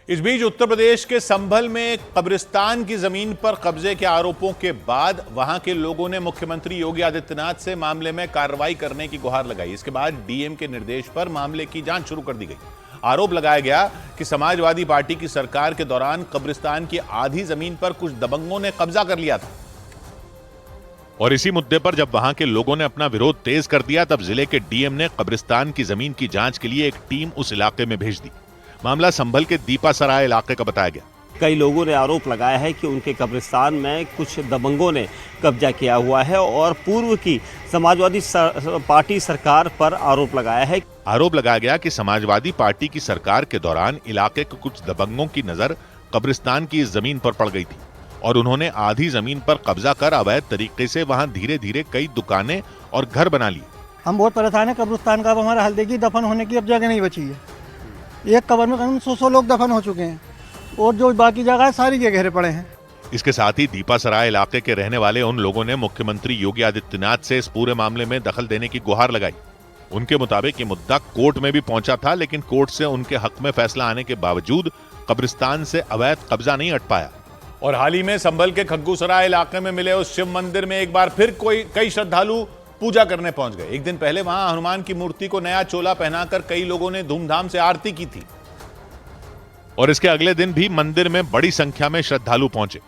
इस बीच उत्तर प्रदेश के संभल में कब्रिस्तान की जमीन पर कब्जे के आरोपों के बाद वहां के लोगों ने मुख्यमंत्री योगी आदित्यनाथ से मामले में कार्रवाई करने की गुहार लगाई। इसके बाद डीएम के निर्देश पर मामले की जांच शुरू कर दी गई। आरोप लगाया गया कि समाजवादी पार्टी की सरकार के दौरान कब्रिस्तान की आधी जमीन पर कुछ दबंगों ने कब्जा कर लिया था और इसी मुद्दे पर जब वहां के लोगों ने अपना विरोध तेज कर दिया तब जिले के डीएम ने कब्रिस्तान की जमीन की जांच के लिए एक टीम उस इलाके में भेज दी। मामला संभल के दीपासराय इलाके का बताया गया। कई लोगों ने आरोप लगाया है कि उनके कब्रिस्तान में कुछ दबंगों ने कब्जा किया हुआ है और पूर्व की समाजवादी पार्टी सरकार पर आरोप लगाया गया कि समाजवादी पार्टी की सरकार के दौरान इलाके के कुछ दबंगों की नजर कब्रिस्तान की इस जमीन पर पड़ गई थी और उन्होंने आधी जमीन पर कब्जा कर अवैध तरीके से वहां धीरे धीरे कई दुकानें और घर बना लिए। हम बहुत परेशान है कब्रिस्तान का। अब हमारा हल्दी की दफन होने की अब जगह नहीं बची है। एक कब्र में करीब 100 लोग दफन हो चुके हैं और जो बाकी जगह है सारी के घेरे पड़े हैं। इसके साथ ही दीपासराय इलाके के रहने वाले उन लोगों ने मुख्यमंत्री योगी आदित्यनाथ से इस पूरे मामले में दखल देने की गुहार लगाई। उनके मुताबिक ये मुद्दा कोर्ट में भी पहुंचा था, लेकिन कोर्ट से उनके हक में फैसला आने के बावजूद कब्रिस्तान से अवैध कब्जा नहीं हट पाया। और हाल ही में संभल के खग्गूसराय इलाके में मिले उस शिव मंदिर में एक बार फिर कई श्रद्धालु पूजा करने पहुंच गए। एक दिन पहले वहां हनुमान की मूर्ति को नया चोला पहनाकर कई लोगों ने धूमधाम से आरती की थी और इसके अगले दिन भी मंदिर में बड़ी संख्या में श्रद्धालु पहुंचे।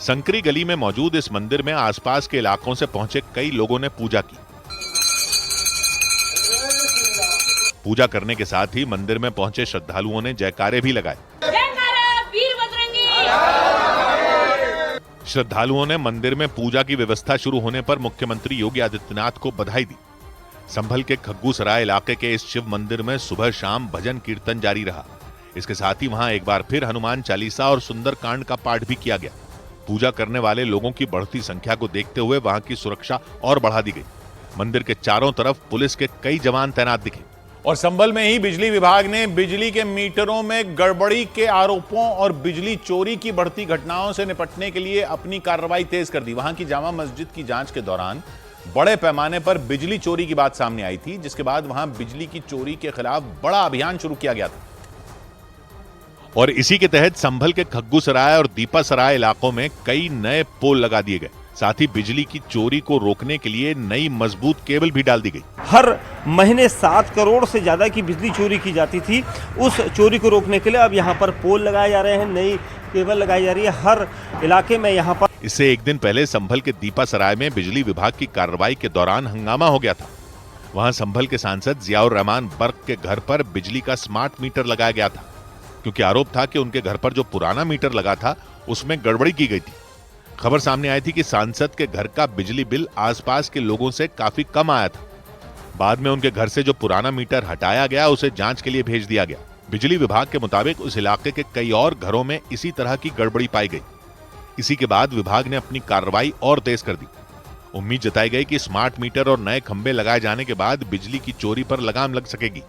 संकरी गली में मौजूद इस मंदिर में आसपास के इलाकों से पहुंचे कई लोगों ने पूजा की। पूजा करने के साथ ही मंदिर में पहुंचे श्रद्धालुओं ने जयकारे भी लगाए। श्रद्धालुओं ने मंदिर में पूजा की व्यवस्था शुरू होने पर मुख्यमंत्री योगी आदित्यनाथ को बधाई दी। संभल के खग्गूसराय इलाके के इस शिव मंदिर में सुबह शाम भजन कीर्तन जारी रहा। इसके साथ ही वहां एक बार फिर हनुमान चालीसा और सुंदरकांड का पाठ भी किया गया। पूजा करने वाले लोगों की बढ़ती संख्या को देखते हुए वहां की सुरक्षा और बढ़ा दी गई। मंदिर के चारों तरफ पुलिस के कई जवान तैनात दिखे। और संभल में ही बिजली विभाग ने बिजली के मीटरों में गड़बड़ी के आरोपों और बिजली चोरी की बढ़ती घटनाओं से निपटने के लिए अपनी कार्रवाई तेज कर दी। वहां की जामा मस्जिद की जांच के दौरान बड़े पैमाने पर बिजली चोरी की बात सामने आई थी, जिसके बाद वहां बिजली की चोरी के खिलाफ बड़ा अभियान शुरू किया गया था और इसी के तहत संभल के खग्गूसराय और दीपासराय इलाकों में कई नए पोल लगा दिए गए। साथ ही बिजली की चोरी को रोकने के लिए नई मजबूत केबल भी डाल दी गई। हर महीने 7 करोड़ से ज्यादा की बिजली चोरी की जाती थी। उस चोरी को रोकने के लिए अब यहाँ पर पोल लगाए जा रहे हैं, नई केबल लगाई जा रही है हर इलाके में। यहाँ पर इससे एक दिन पहले संभल के दीपासराय में बिजली विभाग की कार्रवाई के दौरान हंगामा हो गया था। वहां संभल के सांसद जियाउर रहमान बर्क के घर पर बिजली का स्मार्ट मीटर लगाया गया था, क्योंकि आरोप था कि उनके घर पर जो पुराना मीटर लगा था उसमें गड़बड़ी की गई थी। खबर सामने आई थी कि सांसद के घर का बिजली बिल आसपास के लोगों से काफी कम आया था। बाद में उनके घर से जो पुराना मीटर हटाया गया उसे जांच के लिए भेज दिया गया। बिजली विभाग के मुताबिक उस इलाके के कई और घरों में इसी तरह की गड़बड़ी पाई गई। इसी के बाद विभाग ने अपनी कार्रवाई और तेज कर दी। उम्मीद जताई गई कि स्मार्ट मीटर और नए खंभे लगाए जाने के बाद बिजली की चोरी पर लगाम लग सकेगी।